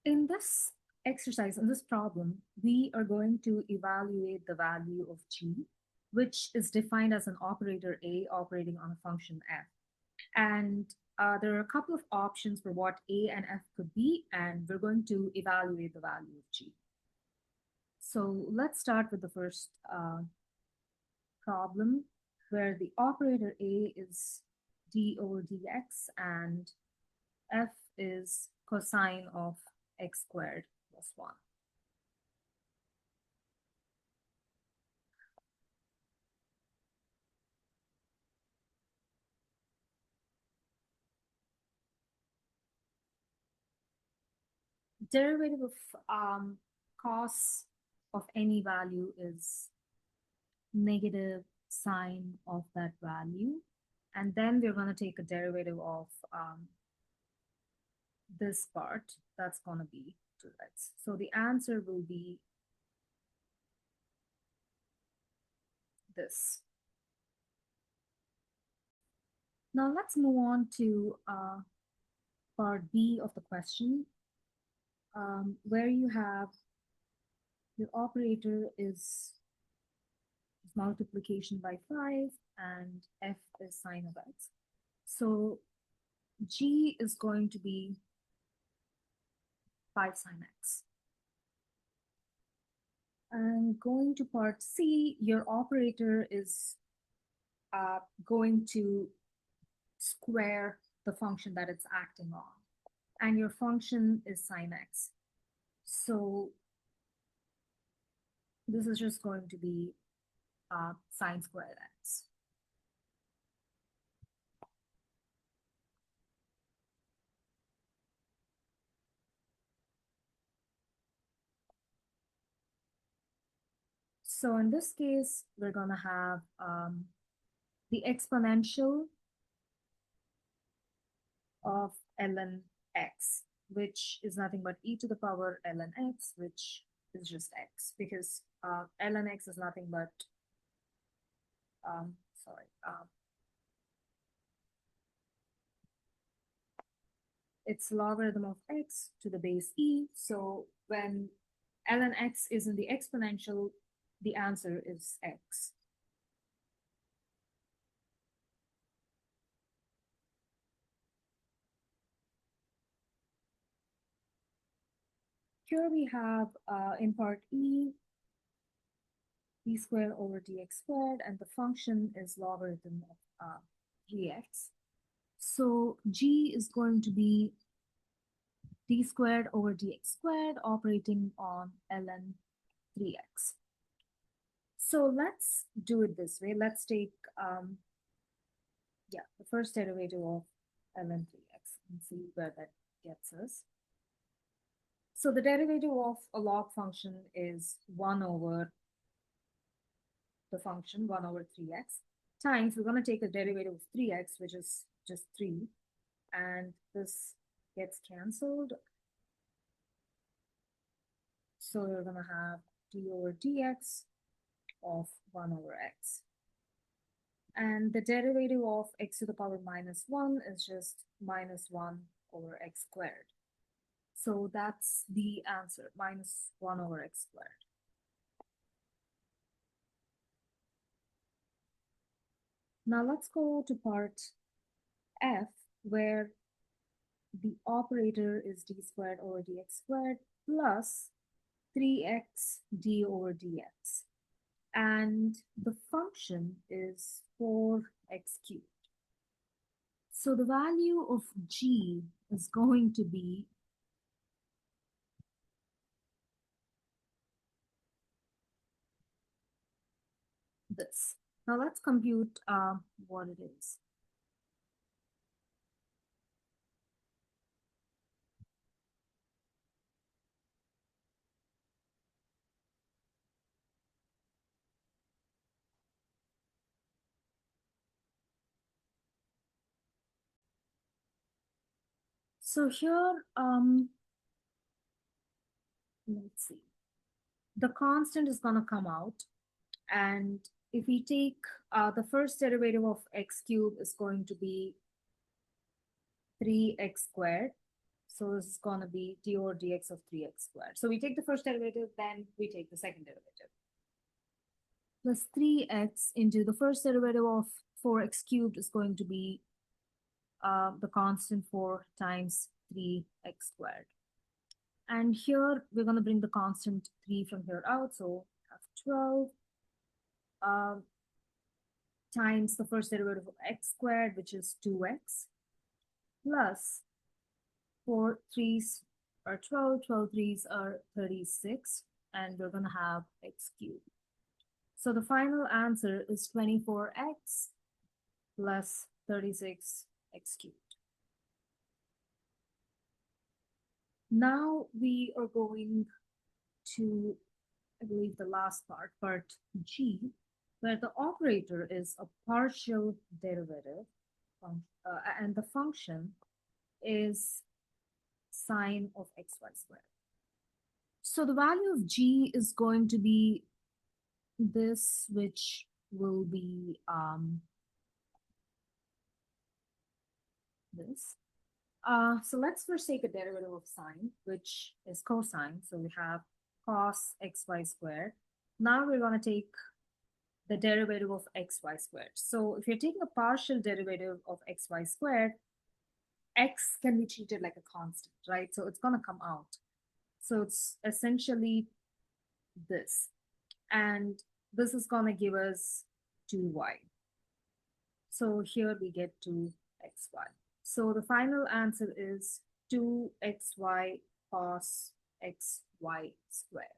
In this exercise, in this problem, we are going to evaluate the value of g, which is defined as an operator A operating on a function f. And there are a couple of options for what A and F could be, and we're going to evaluate the value of G. So let's start with the first problem, where the operator A is d over dx, and F is cosine of x squared plus 1. Derivative of cos of any value is negative sine of that value. And then we're going to take a derivative of this part. That's going to be 2x. So the answer will be this. Now let's move on to part B of the question, where you have your operator is multiplication by 5 and f is sine of x. So g is going to be 5 sine x. And going to part C, your operator is going to square the function that it's acting on. And your function is sine x. So this is just going to be sine squared x. So in this case, we're going to have the exponential of ln x, which is nothing but e to the power ln x, which is just x, because ln x is nothing but, it's logarithm of x to the base e. So when ln x is in the exponential, the answer is x. Here we have, in part E, d squared over dx squared, and the function is logarithm of gx. So g is going to be d squared over dx squared operating on ln 3x. So let's do it this way. Let's take, the first derivative of ln 3x and see where that gets us. So the derivative of a log function is 1 over the function, 1 over 3x, times, we're going to take a derivative of 3x, which is just 3, and this gets canceled. So we're going to have d over dx of 1 over x. And the derivative of x to the power minus 1 is just minus 1 over x squared. So that's the answer, minus 1 over x squared. Now let's go to part F, where the operator is d squared over dx squared plus 3x d over dx. And the function is 4x cubed. So the value of g is going to be this. Now let's compute what it is. So here, let's see. The constant is going to come out. And if we take the first derivative of x cubed is going to be 3x squared. So this is going to be d over dx of 3x squared. So we take the first derivative, then we take the second derivative. Plus 3x into the first derivative of 4x cubed is going to be the constant 4 times 3x squared. And here we're going to bring the constant 3 from here out. So we have 12 times the first derivative of x squared, which is 2x, plus 4 3's are 12, 12 3's are 36, and we're going to have x cubed. So the final answer is 24x plus 36x cubed. Now we are going to, I believe, the last part, part G, where the operator is a partial derivative, and the function is sine of xy squared. So the value of G is going to be this, which will be this. So let's first take a derivative of sine, which is cosine. So we have cos xy squared. Now we're going to take the derivative of xy squared. So if you're taking a partial derivative of xy squared, x can be treated like a constant, right? So it's going to come out. So it's essentially this. And this is going to give us 2y. So here we get 2xy. So the final answer is 2xy cos xy squared.